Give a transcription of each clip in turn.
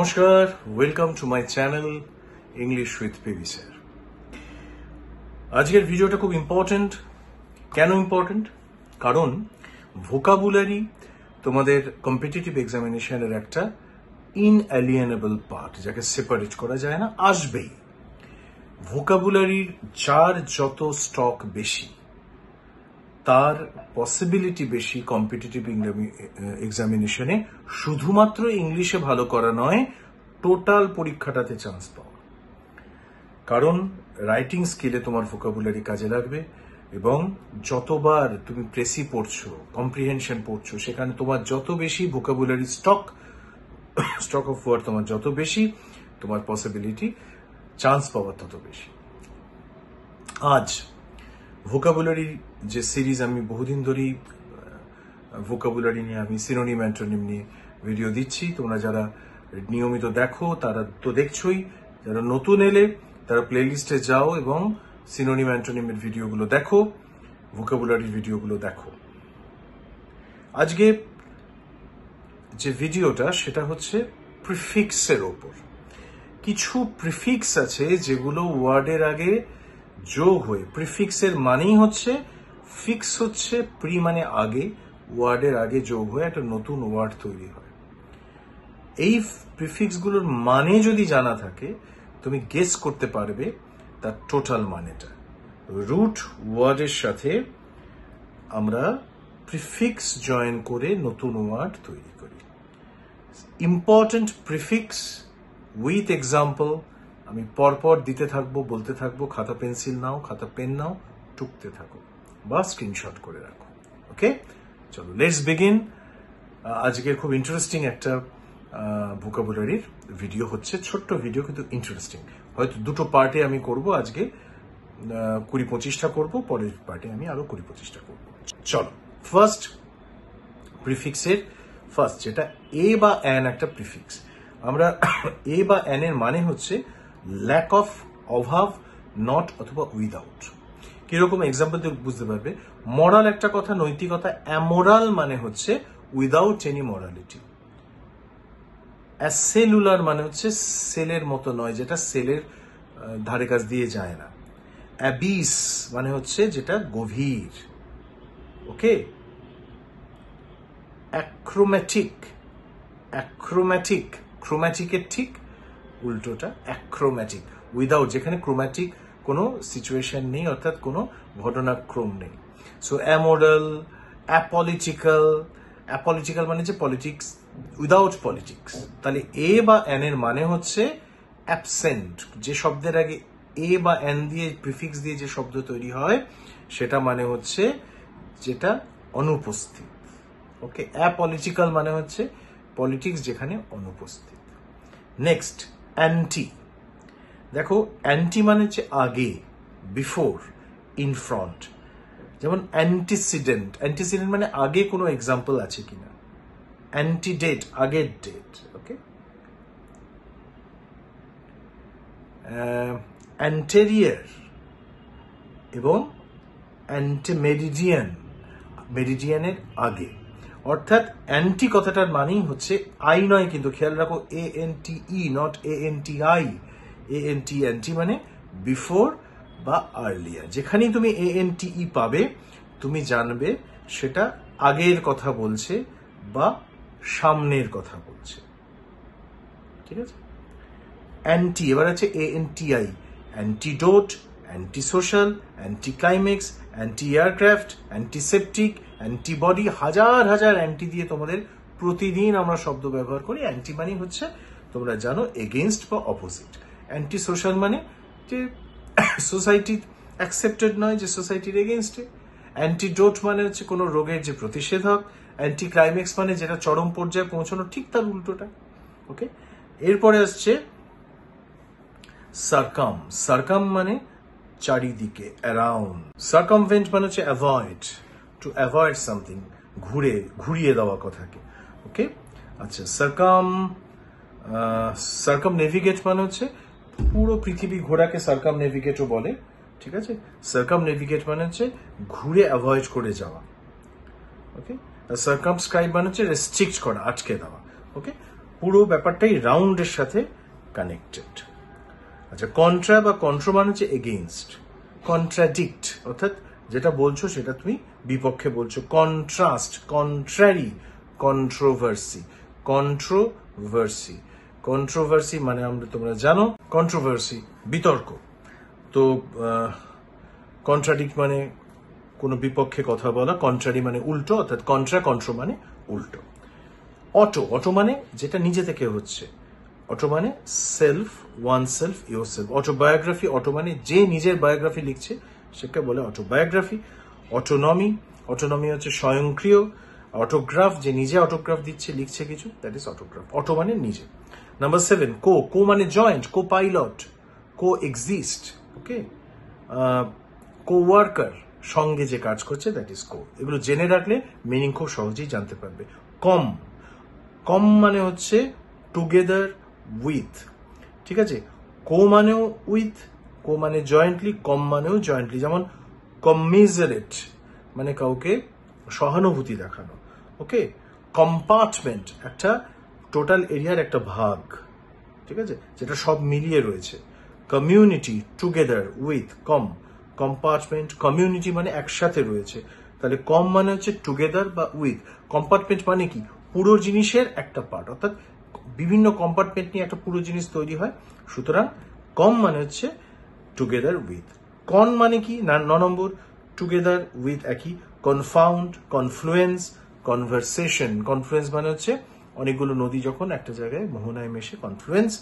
নমস্কার, welcome to my channel English with PB sir. আজকের ভিডিওটা খুব ইম্পর্টেন্ট। কেন ইম্পর্টেন্ট? কারণ ভোকাবুলারি তোমাদের কম্পিটিটিভ এক্সামিনেশনের একটা ইনঅ্যালিয়েনেবল পার্ট, যাকে সেপারেট করা যায় না, আসবেই। ভোকাবুলারির যার যত স্টক বেশি, তার পসিবিলিটি বেশি কম্পিটিটিভ এক্সামিনেশনে শুধুমাত্র ইংলিশে ভালো করা নয়, টোটাল পরীক্ষাটাতে চান্স পাওয়া। কারণ রাইটিং স্কিলে তোমার ভোকাবুলারি কাজে লাগবে, এবং যতবার তুমি প্রেসি পড়ছো, কম্প্রিহেনশন পড়ছো, সেখানে তোমার যত বেশি ভোকাবুলারি স্টক অফ ওয়ার্ড তোমার যত বেশি, তোমার পসিবিলিটি চান্স পাওয়ার তত বেশি। আজ ভোকাবুলারি যে সিরিজ, আমি বহুদিন ধরেই ভোকাবুলারি নিয়ে, আমি সিনোনিম অ্যান্টোনিম নিয়ে ভিডিও দিচ্ছি। তোমরা যারা নিয়মিত দেখো তারা তো দেখছোই, যারা নতুন এলে তারা প্লেলিস্টে যাও এবং সিনোনিম অ্যান্টোনিমের ভিডিওগুলো দেখো, ভোকাবুলারির ভিডিওগুলো দেখো। আজকে যে ভিডিওটা, সেটা হচ্ছে প্রিফিক্সের ওপর। কিছু প্রিফিক্স আছে যেগুলো ওয়ার্ডের আগে যোগ হয়ে, প্রিফিক্সের মানেই হচ্ছে, ফিক্স হচ্ছে প্রি মানে আগে, ওয়ার্ডের আগে যোগ হয়ে একটা নতুন ওয়ার্ড তৈরি হয়। এই প্রিফিক্সগুলোর মানে যদি জানা থাকে, তুমি গেস করতে পারবে তার টোটাল মানেটা। রুট ওয়ার্ডের সাথে আমরা প্রিফিক্স জয়েন করে নতুন ওয়ার্ড তৈরি করি। ইম্পর্টেন্ট প্রিফিক্স উইথ এক্সাম্পল আমি পরপর দিতে থাকবো, বলতে থাকবো। খাতা পেন্সিল নাও, খাতা পেন নাও, টুকতে থাকো বা স্ক্রিনশট করে রাখো। ওকে, চলো লেটস বিগিন। আজকের খুব ইন্টারেস্টিং একটা ভোকাবুলারির ভিডিও হচ্ছে, ছোট্ট ভিডিও কিন্তু ইন্টারেস্টিং। হয়তো দুটো পার্টে আমি করব, আজকে 20-25টা করবো, পরের পার্টে আমি আরো 20-25টা করবো। চলো, ফার্স্ট প্রিফিক্সের ফার্স্ট, যেটা এ বা অ্যান, একটা প্রিফিক্স। আমরা এ বা অ্যান এর মানে হচ্ছে ল্যাক অফ, অভাব, নট অথবা উইদাউট। কিরকম এক্সাম্পল দিয়ে বুঝতে পারবে। মরাল একটা কথা, নৈতিকতা। অ্যামোরাল মানে হচ্ছে উইদাউট এনি মরালিটি। অ্যাসেলুলার মানে হচ্ছে সেলের মতো নয়, যেটা সেলের ধারে কাছ দিয়ে যায় না। অ্যাবিস মানে হচ্ছে যেটা গভীর। ওকে। অ্যাক্রোম্যাটিক, ক্রোম্যাটিকের ঠিক উল্টোটা অ্যাক্রোম্যাটিক। উইদাউট, যেখানে ক্রোম্যাটিক কোনো সিচুয়েশন নেই, অর্থাৎ কোনো ঘটনাক্রম নেই। সো অ্যামোরাল, অ্যাপলিটিক্যাল মানে যে পলিটিক্স, উইদাউট পলিটিক্স। তাহলে এ বা অ্যান এর মানে হচ্ছে অ্যাবসেন্ট। যে শব্দের আগে এ বা অ্যান দিয়ে, প্রিফিক্স দিয়ে যে শব্দ তৈরি হয়, সেটা মানে হচ্ছে যেটা অনুপস্থিত। ওকে। অ্যাপলিটিক্যাল মানে হচ্ছে পলিটিক্স যেখানে অনুপস্থিত। Next, anti. দেখো, অ্যান্টি মানে হচ্ছে আগে, বিফোর, ইন ফ্রন্ট। যেমন অ্যান্টিসিডেন্ট, অ্যান্টিসিডেন্ট মানে আগে কোনো এক্সাম্পল আছে কিনা। অ্যান্টিডেট, আগের ডেট। ওকে। অ্যান্টেরিয়র এবং অ্যান্টিমেরিডিয়ান, মেরিডিয়ানের আগে। অর্থাৎ অ্যান্টি কথাটার মানেই হচ্ছে আই নয়, কিন্তু খেয়াল রাখো, ANTE, নট ANTI। অ্যান্টি মানে বিফোর বা আর্লিয়ার। যেখানেই তুমি ANTE পাবে, তুমি জানবে সেটা আগের কথা বলছে বা সামনের কথা বলছে। ঠিক আছে। অ্যান্টি, এবার আছে ANTI। Antidote, anti social, anti climax, anti aircraft, antiseptic, antibody. হাজার হাজার অ্যান্টি দিয়ে তোমাদের প্রতিদিন আমরা শব্দ ব্যবহার করি। অ্যান্টি মানে হচ্ছে, তোমরা জানো, এগেইনস্ট বা অপোজিট। অ্যান্টি সোশ্যাল মানে যে সোসাইটি অ্যাকসেপ্টেড নয়, যে সোসাইটির এগেইনস্টে। অ্যান্টিডোট মানে হচ্ছে কোনো রোগের যে প্রতিষেধক। অ্যান্টি ক্লাইম্যাক্স মানে যেটা চরম পর্যায়ে পৌঁছানো, ঠিক তার উল্টোটা। ওকে। এরপরে আসছে সারকাম। সারকাম মানে চারিদিকে, অ্যারাউন্ড। সারকামভেন্ট মানে হচ্ছে অ্যাভয়েড, টু অ্যাভয়েড সামথিং, ঘুরিয়ে দেওয়া কথাকে। ওকে। আচ্ছা, সারকামনেভিগেট মানে হচ্ছে পুরো পৃথিবী ঘোরাকে সারকামনেভিগেটও বলে। ঠিক আছে। সারকামনেভিগেট মানে হচ্ছে ঘুরে অ্যাভয়েড করে যাওয়া। ওকে। সারকামস্ক্রাইব মানে হচ্ছে রেস্ট্রিক্ট করা, আটকে দেওয়া। ওকে। পুরো ব্যাপারটাই রাউন্ডের সাথে কানেক্টেড। আচ্ছা, কন্ট্রা বা কন্ট্রো মানে হচ্ছে এগেইনস্ট, কন্ট্রাডিক্ট অর্থাৎ যেটা বলছো সেটা তুমি বিপক্ষে বলছো। Contrast, contrary, controversy, controversy, controversy মানে তোমরা জানো কন্ট্রোভার্সি বিতর্ক। তো কন্ট্রাডিক্ট মানে কোনো বিপক্ষে কথা বলা, কন্ট্রারি মানে উল্টো, অর্থাৎ কন্ট্রো মানে উল্টো। অটো, অটো মানে যেটা নিজে থেকে হচ্ছে, অটো মানে self, one self, your self. Autobiography, auto মানে যে নিজের বায়োগ্রাফি লিখছে সেটাকে বলে অটোবায়োগ্রাফি। অটোনমি, অটোনমি হচ্ছে স্বয়ংক্রিয়। অটোগ্রাফ, যে নিজে অটোগ্রাফ দিচ্ছে, লিখছে কিছু, দ্যাট ইজ অটোগ্রাফ। অটো মানে নিজে। নাম্বার 7, কো মানে জয়েন্ট, কো পাইলট, কো এক্সিস্ট, ওকে। কো ওয়ার্কার, সঙ্গে যে কাজ করছে, দ্যাট ইজ কো। এগুলো জেনে রাখলে মিনিং খুব সহজেই জানতে পারবে। কম মানে হচ্ছে টুগেদার উইথ, ঠিক আছে। কো মানেও উইথ, কো মানে জয়েন্টলি, কম মানেও জয়েন্টলি। যেমন কমিজারেট মানে কাউকে সহানুভূতি দেখানো, ওকে। কম্পার্টমেন্ট একটা টোটাল এরিয়ার একটা ভাগ, ঠিক আছে, যেটা সব মিলিয়ে রয়েছে। Community, together with, compartment. Community মানে একসাথে রয়েছে, তাহলে কম মানে হচ্ছে টুগেদার বা উইথ। কম্পার্টমেন্ট মানে কি, পুরো জিনিসের একটা পার্ট, অর্থাৎ বিভিন্ন কম্পার্টমেন্ট নিয়ে একটা পুরো জিনিস তৈরি হয়। সুতরাং কম মানে হচ্ছে টুগেদার উইথ। কন মানে কি, 9 নম্বর, টুগেদার উইথ একই। কনফাউন্ড, কনফ্লুয়েন্স, কনভারসেশন। কনফ্লুয়েন্স মানে হচ্ছে অনেকগুলো নদী যখন একটা জায়গায় মোহনায় মেশে, কনফ্লুয়েন্স।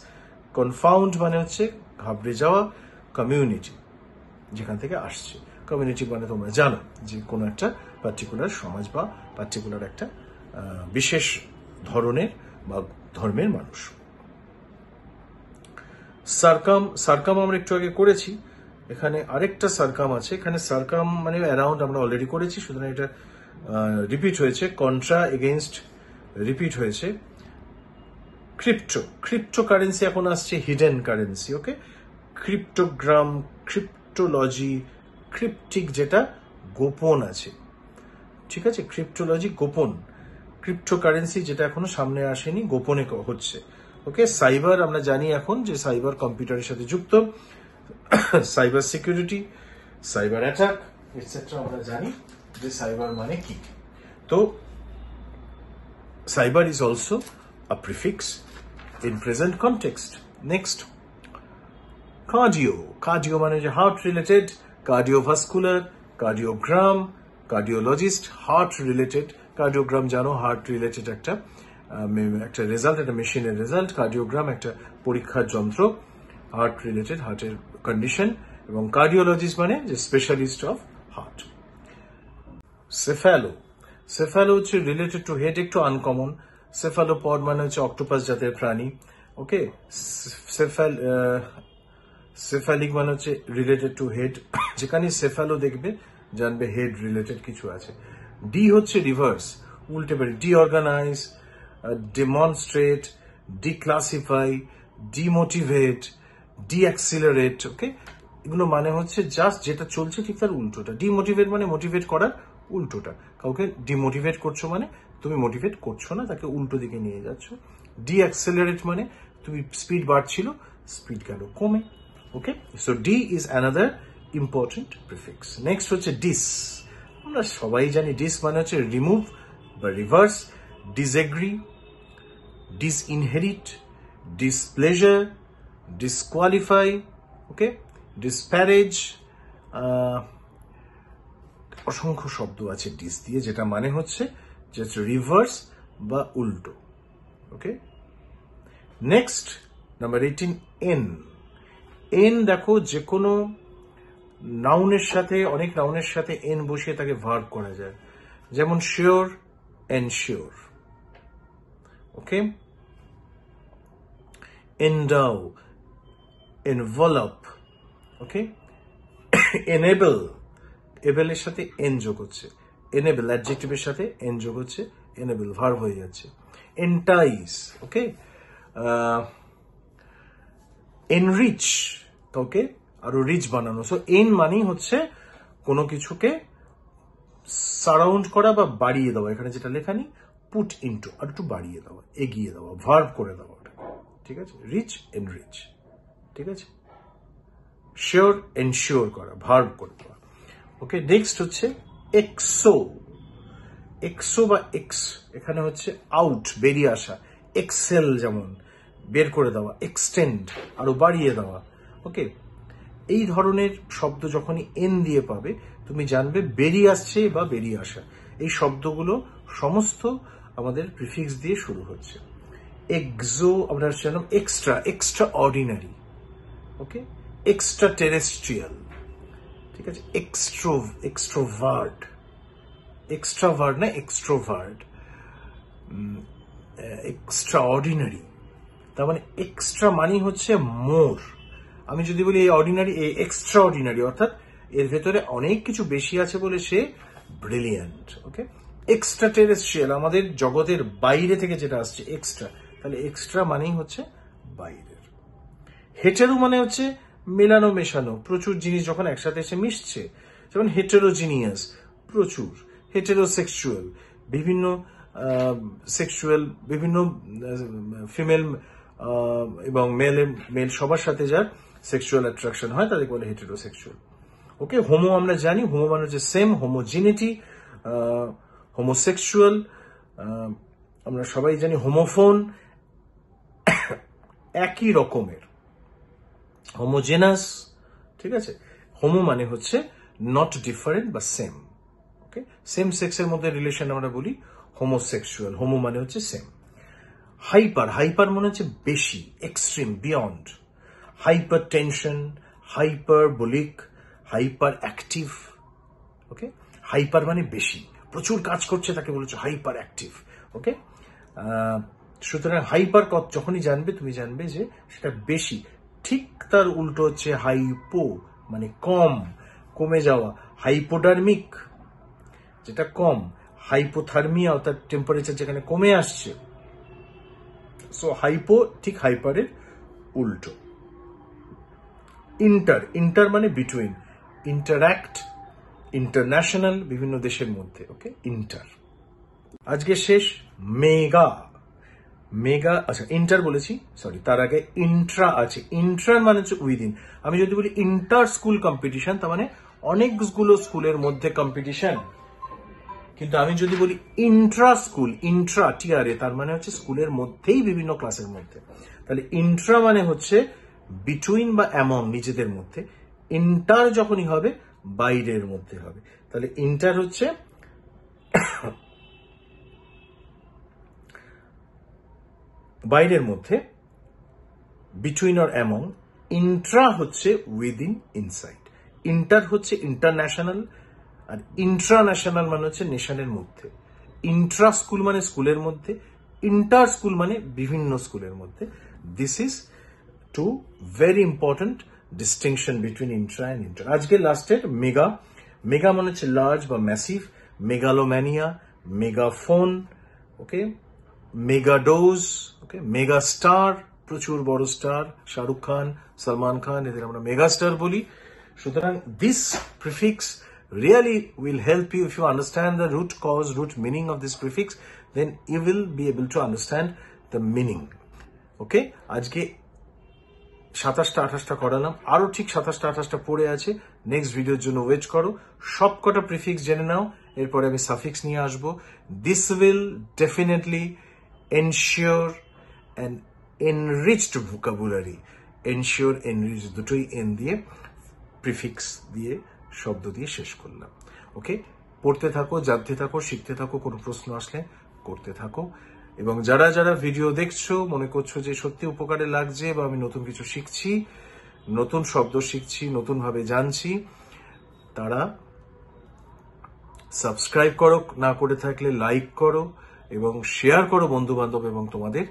কনফাউন্ড মানে হচ্ছে ঘাবড়ে যাওয়া। কমিউনিটি, যেখান থেকে আসছে। কমিউনিটি মানে তোমরা জানো যে কোনো একটা পার্টিকুলার সমাজ বা পার্টিকুলার একটা বিশেষ ধরনের বা ধর্মের মানুষ। সার্কাম আমরা একটু আগে করেছি, এখানে আরেকটা সার্কাম আছে। এখানে সার্কাম মানে অ্যারাউন্ড আমরা অলরেডি করেছি, সুতরাং এটা রিপিট হয়েছে। কন্ট্রা, এগেইনস্ট রিপিট হয়েছে। ক্রিপ্টো কারেন্সি এখন আসছে, হিডেন কারেন্সি, ওকে। ক্রিপ্টোগ্রাম, ক্রিপ্টোলজি, ক্রিপ্টিক যেটা গোপন আছে, ঠিক আছে। ক্রিপ্টোলজি গোপন, ক্রিপ্টোকারেন্সি যেটা এখনো সামনে আসেনি, গোপনে হচ্ছে, ওকে। সাইবার আমরা জানি এখন যে সাইবার কম্পিউটারের সাথে যুক্ত। Cyber security, cyber attack etcetera আমরা জানি যে সাইবার মানে কি। তো cyber is also a prefix in present context. Next, cardio মানে যে heart related, cardiovascular, cardiogram, cardiologist, heart related. Cardiogram জানো হার্ট রিলেটেড একটা রেজাল্ট, একটা মেশিনের রেজাল্ট। কার্ডিওগ্রাম একটা পরীক্ষার যন্ত্র, হার্ট রিলেটেড, হার্টের কন্ডিশন। এবং কার্ডিওলজিস্ট মানে যে স্পেশালিস্ট অফ হার্ট। সেফালো হচ্ছে রিলেটেড টু হেড, একটু আনকমন। সেফালোপড মানে হচ্ছে অক্টোপাস জাতের প্রাণী, ওকে। সেফালিক মানে হচ্ছে রিলেটেড টু হেড, যেখানে সেফালো দেখবে জানবে হেড রিলেটেড কিছু আছে। ডি হচ্ছে রিভার্স, উল্টে পারে। ডিঅর্গানাইজ, ডেমনস্ট্রেট, ডিক্লাসিফাই, ডিমোটিভেট, ডিঅ্যাক্সিলারেট, ওকে। এগুলো মানে হচ্ছে জাস্ট যেটা চলছে ঠিক তার উল্টোটা। ডিমোটিভেট মানে মোটিভেট করার উল্টোটা। কাউকে ডিমোটিভেট করছো মানে তুমি মোটিভেট করছো না, তাকে উল্টো দিকে নিয়ে যাচ্ছ। ডিঅ্যাক্সিলারেট মানে তুমি স্পিড বাড়ছিল, স্পিড গেল কমে, okay. So D is another important prefix. Next হচ্ছে ডিস। আমরা সবাই জানি ডিস মানে হচ্ছে রিমুভ বা reverse. Disagree, disinherit, displeasure, disqualify, okay. Disparage, অসংখ্য শব্দ আছে ডিস দিয়ে, যেটা মানে হচ্ছে যে রিভার্স বা উল্টো, ওকে। নেক্সট নাম্বার 18, এন দেখো যে কোনো নাউনের সাথে, অনেক নাউনের সাথে এন বসিয়ে তাকে ভার্ব করা যায়, যেমন শিওর, এনশিওর, ওকে। এন্ডাও, এনভলপ, ওকে। এনেবল, এবেলের সাথে এন যোগ হচ্ছে, এনেবল অ্যাডজেক্টিভের সাথে এন যোগ হচ্ছে, এনেবল ভার্ব হয়ে যাচ্ছে। এন্টাইস, ওকে। এনরিচ, কাউকে আরো রিচ বানানো। সো এন মানেই হচ্ছে কোনো কিছুকে সারাউন্ড করা বা বাড়িয়ে দেওয়া, এখানে যেটা লেখা নেই, পুট ইনটু, আর একটু বাড়িয়ে দেওয়া, এগিয়ে দেওয়া, ভার্ব করে দেওয়া ওটা, ঠিক আছে? রিচ, এনরিচ, ঠিক আছে? শিওর, এনশিওর করা, ভার্ব করে দেওয়া। ওকে, নেক্সট হচ্ছে এক্সো। এক্সো বা এক্স এখানে হচ্ছে আউট, বেরিয়ে আসা। এক্সেল যেমন বের করে দেওয়া, এক্সটেন্ড আরো বাড়িয়ে দেওয়া। ওকে, এই ধরনের শব্দ যখনই এন দিয়ে পাবে তুমি জানবে বেরিয়ে আসছে বা বেরিয়ে আসা। এই শব্দগুলো সমস্ত আমাদের প্রিফিক্স দিয়ে শুরু হচ্ছে। এক্সো আমরা জানলাম এক্সট্রা, এক্সট্রা অর্ডিনারি। ওকে, এক্সট্রা টেরেস্ট্রিয়াল, ঠিক আছে? এক্সট্রোভার্ট, এক্সট্রাভার্ট না এক্সট্রোভার্ট। এক্সট্রা অর্ডিনারি, তার মানে এক্সট্রা মানি হচ্ছে মোর। আমি যদি বলি এই অর্ডিনারি, এই এক্সট্রা অর্ডিনারি, অর্থাৎ এর ভেতরে অনেক কিছু বেশি আছে বলে সে ব্রিলিয়ান্ট। ওকে, এক্সট্রা টেরেস্ট্রিয়াল, আমাদের জগতের বাইরে থেকে যেটা আসছে এক্সট্রা, তাহলে এক্সট্রা মানেই হচ্ছে বাইরের। হেটেরো মানে হচ্ছে মেলানো, মেশানো, প্রচুর জিনিস যখন একসাথে এসে মিশছে, যেমন হেটেরোজিনিয়াস, প্রচুর। হেটেরোসেক্সুয়াল, বিভিন্ন সেক্সুয়াল, বিভিন্ন ফিমেল এবং মেল সবার সাথে যার সেক্সুয়াল অ্যাট্রাকশন হয় তাদেরকে বলে হেটেরোসেক্সুয়াল। ওকে, হোমো আমরা জানি, হোমো মানে হচ্ছে সেম, হোমোজিনিটি, হোমোসেক্সুয়াল আমরা সবাই জানি, হোমোফোন একই রকমের, হোমোজেনাস, ঠিক আছে? হোমো মানে হচ্ছে নট ডিফারেন্ট বা সেম। ওকে, সেম সেক্সের মধ্যে রিলেশন আমরা বলি হোমোসেক্সুয়াল, হোমো মানে হচ্ছে সেম। হাইপার, হাইপার মানে হচ্ছে বেশি, extreme, beyond. Hyper tension, hyperbolic, hyper active. Okay, hyper মানে বেশি, প্রচুর কাজ করছে তাকে বলেছো হাইপার অ্যাক্টিভ। ওকে, সুতরাং হাইপার যখনই জানবে তুমি জানবে যে সেটা বেশি। ঠিক তার উল্টো হচ্ছে হাইপো, মানে কম, কমে যাওয়া। হাইপোডার্মিক যেটা কম, হাইপোথার্মিয়া অর্থাৎ টেম্পারেচার যেখানে কমে আসছে। সো হাইপো ঠিক হাইপারের উল্টো। ইন্টার, ইন্টার মানে বিটুইন, ইন্টারঅ্যাক্ট, ইন্টারন্যাশনাল, বিভিন্ন দেশের মধ্যে। ওকে, ইন্টার। আজকে শেষ মেগা। মেগা, আচ্ছা ইন্টার বলেছি, সরি, তার আগে ইন্ট্রা আছে। ইন্ট্রার মানে হচ্ছে উইদিন। আমি যদি বলি ইন্টার স্কুল কম্পিটিশন, তার মানে অনেকগুলো স্কুলের মধ্যে কম্পিটিশন। কিন্তু আমি যদি বলি ইন্ট্রা স্কুল, ইন্ট্রা টিআরএ, তার মানে হচ্ছে স্কুলের মধ্যেই বিভিন্ন ক্লাসের মধ্যে। তাহলে ইন্ট্রা মানে হচ্ছে বিটুইন বা অ্যামং, নিজেদের মধ্যে। ইন্টার যখনই হবে বাইরের মধ্যে হবে। তাহলে ইন্টার হচ্ছে বাইরের মধ্যে, বিটুইন অর অ্যামং। ইন্ট্রা হচ্ছে উইদিন, ইনসাইড। ইন্টার হচ্ছে ইন্টারন্যাশনাল, আর ইন্ট্রান্যাশনাল মানে হচ্ছে নেশনের মধ্যে। ইন্ট্রা স্কুল মানে স্কুলের মধ্যে, ইন্টার স্কুল মানে বিভিন্ন স্কুলের মধ্যে। This is too very important distinction between intra and inter. আজকে লাস্টের মেগা। মেগা মানে হচ্ছে লার্জ বা massive. Megalomania, megaphone, okay, megadose, okay, mega star, প্রচুর বড় স্টার, শাহরুখ খান, সালমান খান, এদের আমরা মেগা স্টার বলি। সুতরাং this prefix really will help you. If you understand the root cause, root meaning of this prefix, then you will be able to understand the meaning. Okay, আজকে 27টা 28টা করালাম, আরো ঠিক 27টা 28টা পড়ে আছে। নেক্সট ভিডিওর জন্য ওয়েট করো। সবকটা প্রিফিক্স জেনে নাও, এরপরে আমি সাফিক্স নিয়ে আসবো। This will definitely ensure an enriched vocabulary. Ensure, enrich দুটোই এন দিয়ে, প্রিফিক্স দিয়ে, শব্দ দিয়ে শেষ করলাম। ওকে, পড়তে থাকো, জানতে থাকো, শিখতে থাকো, কোনো প্রশ্ন আসলে করতে থাকো। এবং যারা যারা ভিডিও দেখছো, মনে করছো যে সত্যি উপকারে লাগছে বা আমি নতুন কিছু শিখছি, নতুন শব্দ শিখছি, নতুন ভাবে জানছি, তারা সাবস্ক্রাইব করো, না করে থাকলে লাইক করো এবং শেয়ার করো বন্ধু বান্ধব এবং তোমাদের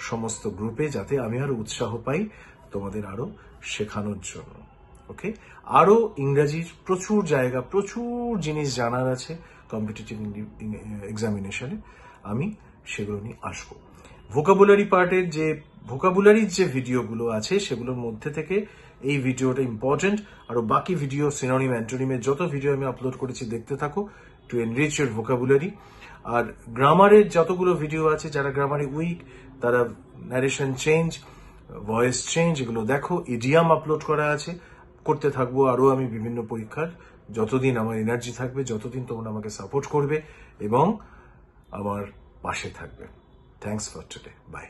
সমস্ত গ্রুপে, যাতে আমি আরো উৎসাহ পাই তোমাদের আরো শেখানোর জন্য। ওকে, আরো ইংরেজির প্রচুর জায়গা, প্রচুর জিনিস জানার আছে কম্পিটিটিভ এক্সামিনেশনে, আমি সেগুলো নিয়ে আসবো। ভোকাবুলারি পার্টের যে ভোকাবুলারির যে ভিডিওগুলো আছে সেগুলোর মধ্যে থেকে এই ভিডিওটা ইম্পর্টেন্ট। আরো বাকি ভিডিও, সিনোনিম, অ্যান্টোনিমের যত ভিডিও আমি আপলোড করেছি দেখতে থাকো। To enrich your vocabulary. আর গ্রামারের যতগুলো ভিডিও আছে, যারা গ্রামারে উইক তারা ন্যারেশন চেঞ্জ, ভয়েস চেঞ্জ এগুলো দেখো। ইডিয়াম আপলোড করা আছে, করতে থাকবো আরো আমি বিভিন্ন পরীক্ষার, যতদিন আমার এনার্জি থাকবে, যতদিন তোমরা আমাকে সাপোর্ট করবে এবং আমার পাশে থাকবে। Thanks for today, by.